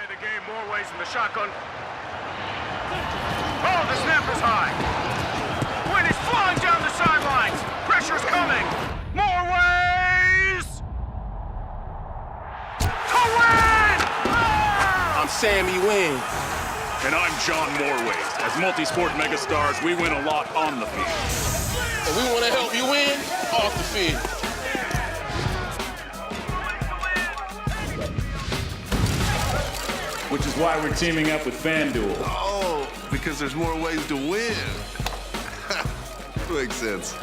the game more ways than the shotgun. Oh, the snap is high. Wind is flying down the sidelines. Pressure's coming. More ways to win! I'm Sammy Wynn. And I'm John Morways. As multi-sport megastars, we win a lot on the field. And we want to help you win off the field. Which is why we're teaming up with FanDuel. Oh, because there's more ways to win. Makes sense.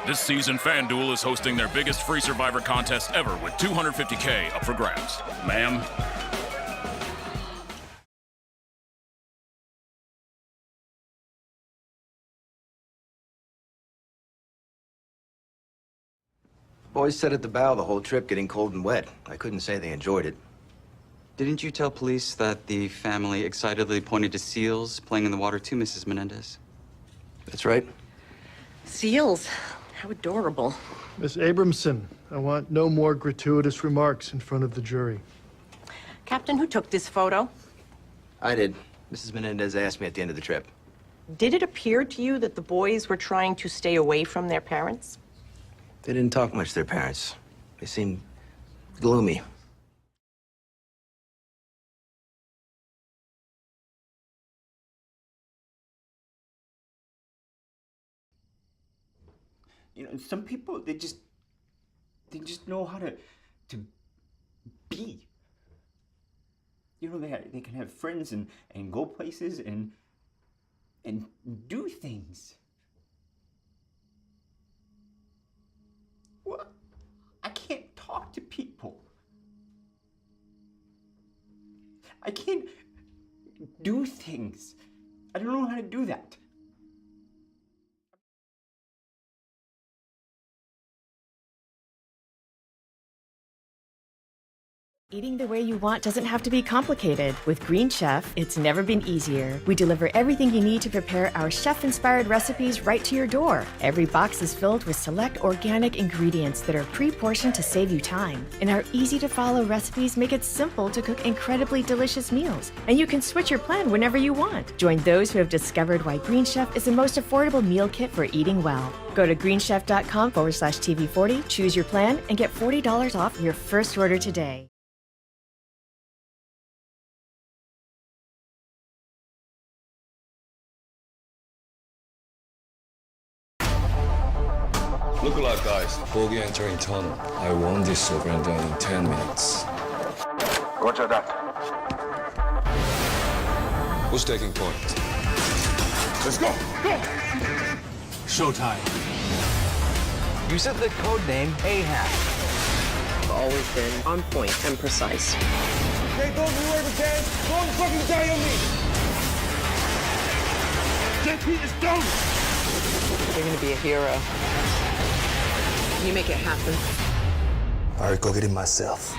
This season, FanDuel is hosting their biggest free Survivor contest ever with $250K up for grabs. Ma'am? Boys sat at the bow the whole trip getting cold and wet. I couldn't say they enjoyed it. Didn't you tell police that the family excitedly pointed to seals playing in the water too, Mrs. Menendez? That's right. Seals. How adorable. Miss Abramson, I want no more gratuitous remarks in front of the jury. Captain, who took this photo? I did. Mrs. Menendez asked me at the end of the trip. Did it appear to you that the boys were trying to stay away from their parents? They didn't talk much to their parents. They seemed gloomy. You know, some people, they just know how to be. You know, they can have friends and go places and do things. Well, I can't talk to people. I can't do things. I don't know how to do that. Eating the way you want doesn't have to be complicated. With Green Chef, it's never been easier. We deliver everything you need to prepare our chef-inspired recipes right to your door. Every box is filled with select organic ingredients that are pre-portioned to save you time. And our easy-to-follow recipes make it simple to cook incredibly delicious meals. And you can switch your plan whenever you want. Join those who have discovered why Green Chef is the most affordable meal kit for eating well. Go to greenchef.com/TV40, choose your plan, and get $40 off your first order today. Look alive, guys. Bogey entering tunnel. I won this over and done in 10 minutes. Roger that. Who's taking point? Let's go! Go! Showtime. You said the code name Ahab. Always been on point and precise. They told me where to dance. Don't fucking die on me. JP is done! You're gonna be a hero. You make it happen. All right, go get it myself.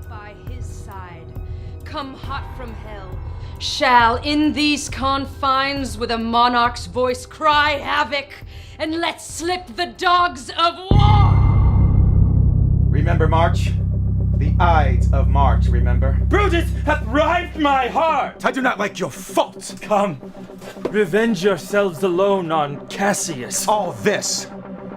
By his side, come hot from hell, shall in these confines with a monarch's voice cry havoc and let slip the dogs of war! Remember March? The Ides of March, remember? Brutus hath rived my heart! I do not like your fault! Come, revenge yourselves alone on Cassius. All this,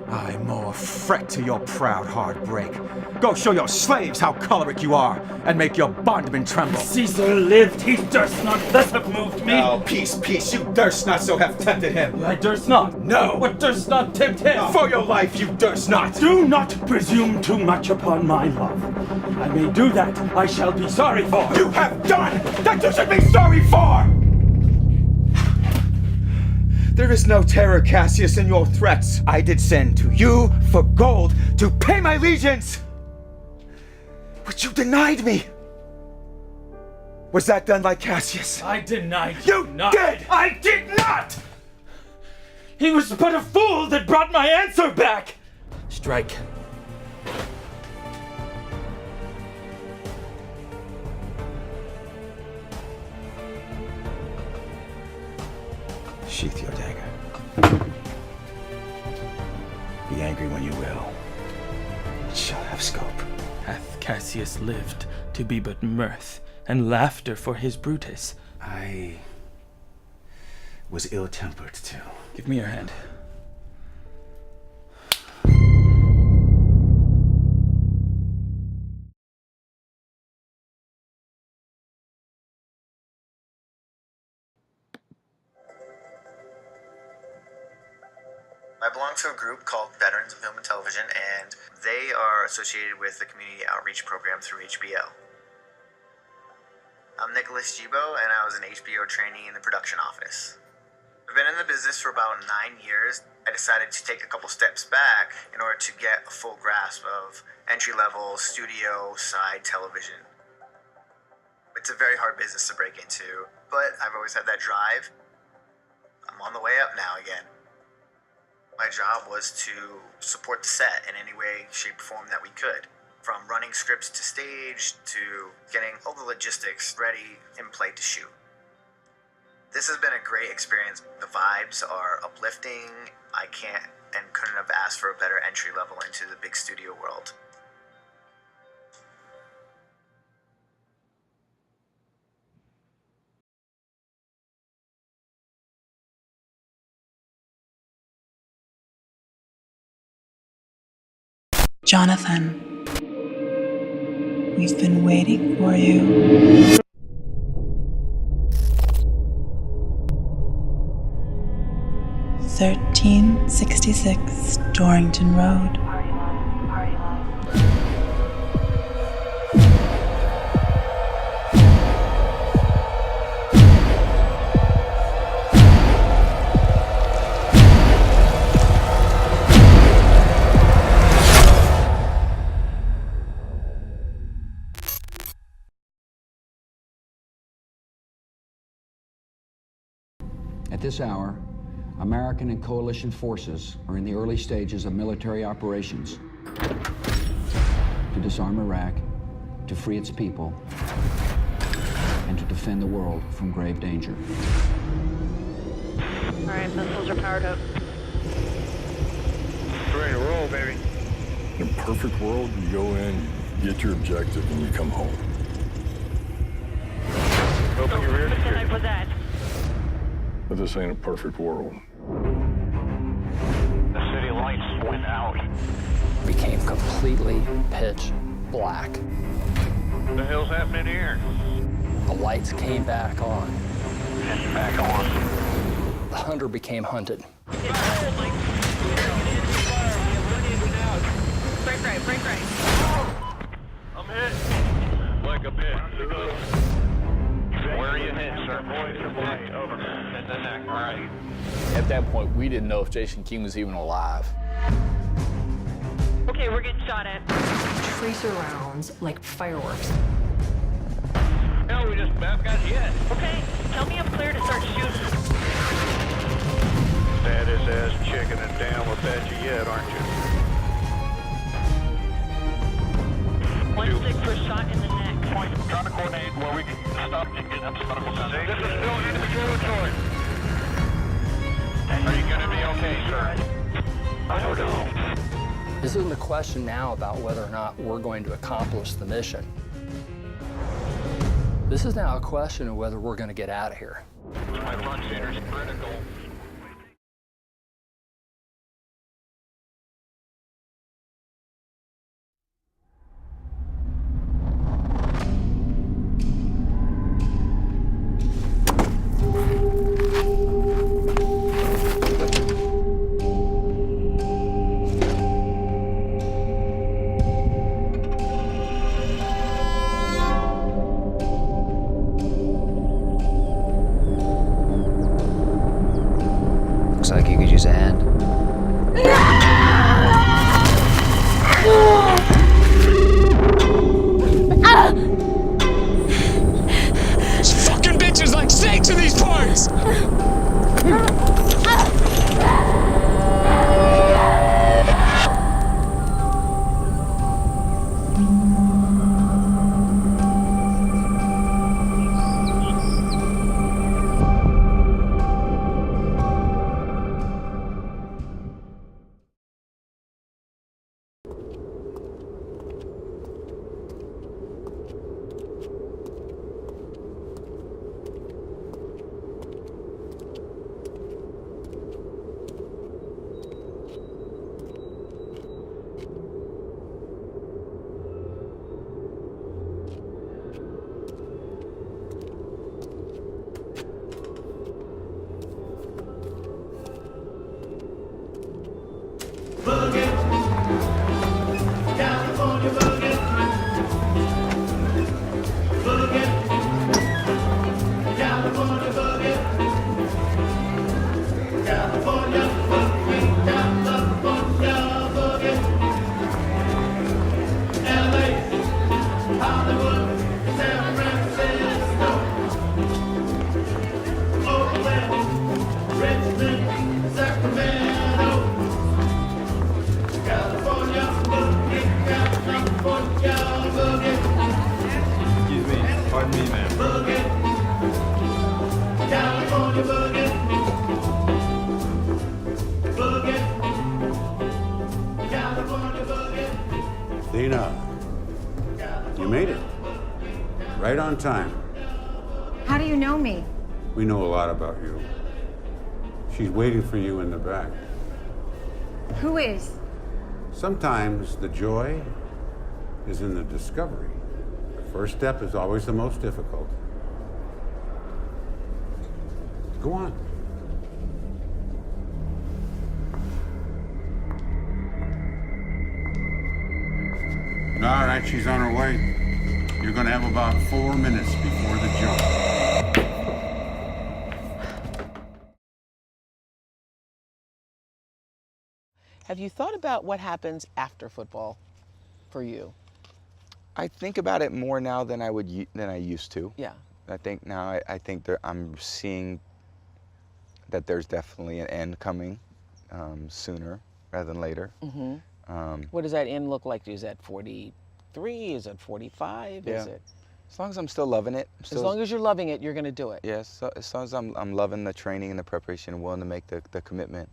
I more fret to your proud heartbreak. Go show your slaves how choleric you are, and make your bondmen tremble. Caesar lived, he durst not thus have moved me. Oh, peace, peace, you durst not so have tempted him. I durst not. No. What durst not tempt him? For your life, you durst not. Do not presume too much upon my love. I may do that, I shall be sorry for. You have done that you should be sorry for! There is no terror, Cassius, in your threats. I did send to you for gold to pay my allegiance. But you denied me. Was that done by Cassius? I denied You not. did! I did not! He was but a fool that brought my answer back! Strike. Sheath your dagger. Be angry when you will. It shall have scope. Hath Cassius lived to be but mirth and laughter for his Brutus? I was ill-tempered too. Give me your hand. I belong to a group called Veterans of Film and Television, and they are associated with the Community Outreach Program through HBO. I'm Nicholas Gibo, and I was an HBO trainee in the production office. I've been in the business for about 9 years. I decided to take a couple steps back in order to get a full grasp of entry-level studio side television. It's a very hard business to break into, but I've always had that drive. I'm on the way up now again. My job was to support the set in any way, shape, or form that we could. From running scripts to stage, to getting all the logistics ready in play to shoot. This has been a great experience. The vibes are uplifting. I can't and couldn't have asked for a better entry level into the big studio world. Jonathan, we've been waiting for you. "1366 Dorrington Road. At this hour, American and coalition forces are in the early stages of military operations to disarm Iraq, to free its people, and to defend the world from grave danger. All right, missiles are powered up. Ready to roll, baby. In a perfect world, you go in, you get your objective, and you come home. Open your rear security. Was that? But this ain't a perfect world. The city lights went out. Became completely pitch black. What the hell's happening here? The lights came back on. And back on. The hunter became hunted. Break right, break right. I'm hit. Like a bit. Where are you hit, sir? Over. In the neck. All right. At that point, we didn't know if Jason King was even alive. Okay, we're getting shot at. Tracer rounds like fireworks. Hell, we just got hit. Okay, tell me I'm clear to start shooting. Status as chicken and down with that you yet, aren't you? 1-6 for a shot in the neck. Point, trying to coordinate where we can stop and get up to medical center. This is still enemy territory. Are you going to be okay, sir? I don't know. This isn't a question now about whether or not we're going to accomplish the mission. This is now a question of whether we're going to get out of here. My front center's critical. Looks like you could use a hand. You made it. Right on time. How do you know me? We know a lot about you. She's waiting for you in the back. Who is? Sometimes the joy is in the discovery. The first step is always the most difficult. Go on. All right, she's on her way. You're gonna have about 4 minutes before the jump. Have you thought about what happens after football for you? I think about it more now than I used to. Yeah. I think now I think I'm seeing that there's definitely an end coming sooner rather than later. Mm-hmm. What does that end look like? Is that 43? Is it 45? Yeah. Is it? As long as I'm still loving it. As long as you're loving it, you're going to do it. Yes. So, as long as I'm loving the training and the preparation and willing to make the commitment.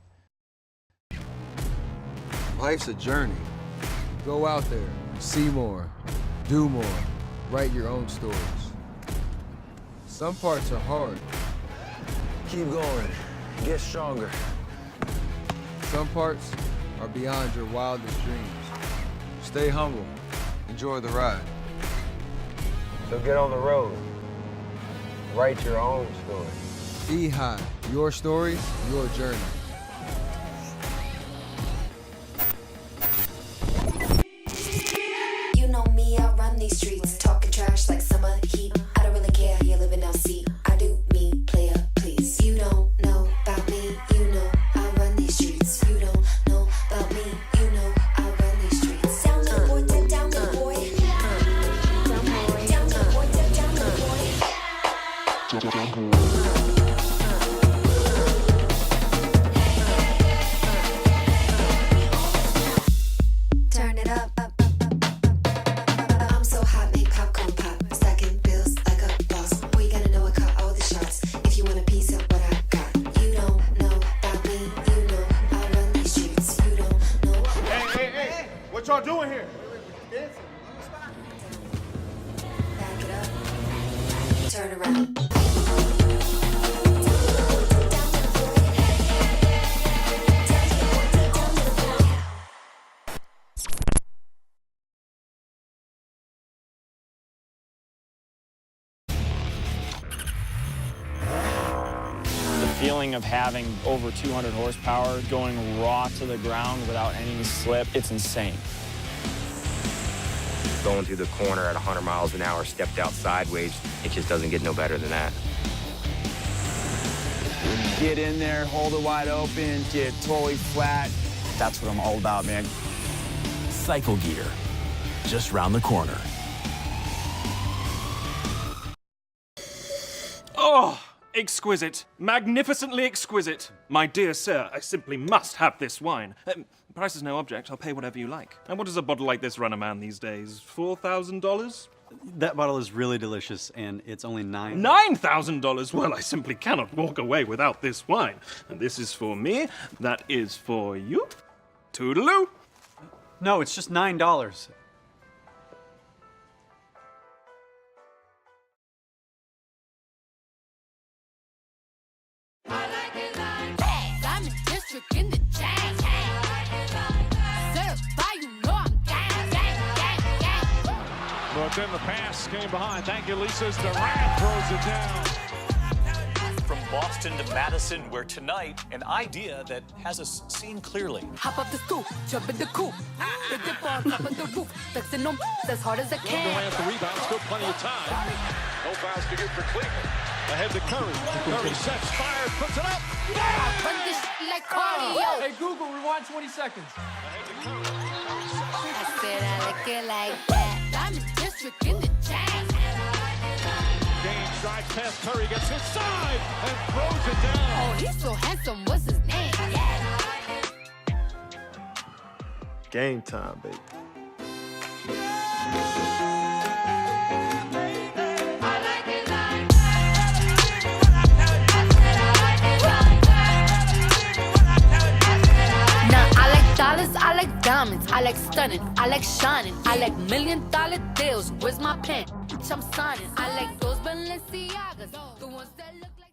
Life's a journey. Go out there, see more, do more, write your own stories. Some parts are hard. Keep going, get stronger. Some parts are beyond your wildest dreams. Stay humble, enjoy the ride. So get on the road, write your own story. Be high, your story, your journey. You know me, I run these streets, talking trash like summer heat. I don't really care how you live in our seat. I do me, player, please. You don't know about me, you know I run these streets. You don't know about me, you know I run these streets. Down the boy, down the boy. Down the boy, down the boy. Turn it up. I'm so hot, make popcorn pop. Stacking bills like a boss. Boy, you gotta know I caught all the shots. If you want a piece of what I got, you don't know about me. You know I run these streets. You don't know. Hey! What y'all doing here? Back it up. Turn around. The feeling of having over 200 horsepower going raw to the ground without any slip, it's insane. Going through the corner at 100 miles an hour, stepped out sideways, it just doesn't get no better than that. Get in there, hold it wide open, get totally flat. That's what I'm all about, man. Cycle Gear, just round the corner. Oh, exquisite. Magnificently exquisite. My dear sir, I simply must have this wine. Price is no object. I'll pay whatever you like. And what does a bottle like this run a man these days? $4,000? That bottle is really delicious, and it's only $9,000? Well, I simply cannot walk away without this wine. And this is for me. That is for you. Toodaloo. No, it's just $9. In the chain. Certified, you know I'm gang. But then the pass came behind. Thank you, Lisa. Durant throws it down. From Boston to Madison, where tonight, an idea that has us seeing clearly. Hop up the stoop, jump in the coop. The dip on top of the roof. Flexing them as hard as I can. Durant the rebound, still plenty of time. No fouls to get for Cleveland. Ahead to Curry. Curry sets, fires, puts it up. I run this like cardio. Hey, Google, rewind 20 seconds. I said I like it like that. I'm in district in the chain. Game drives past Curry, gets inside and throws it down. Oh, he's so handsome. What's his name? Game time, baby. Nah, I like dollars, I like like diamonds, I like stunning, I like shining, I like $1,000,000 deals. Where's my pen? I'm signing. I like those Balenciagas, the ones that look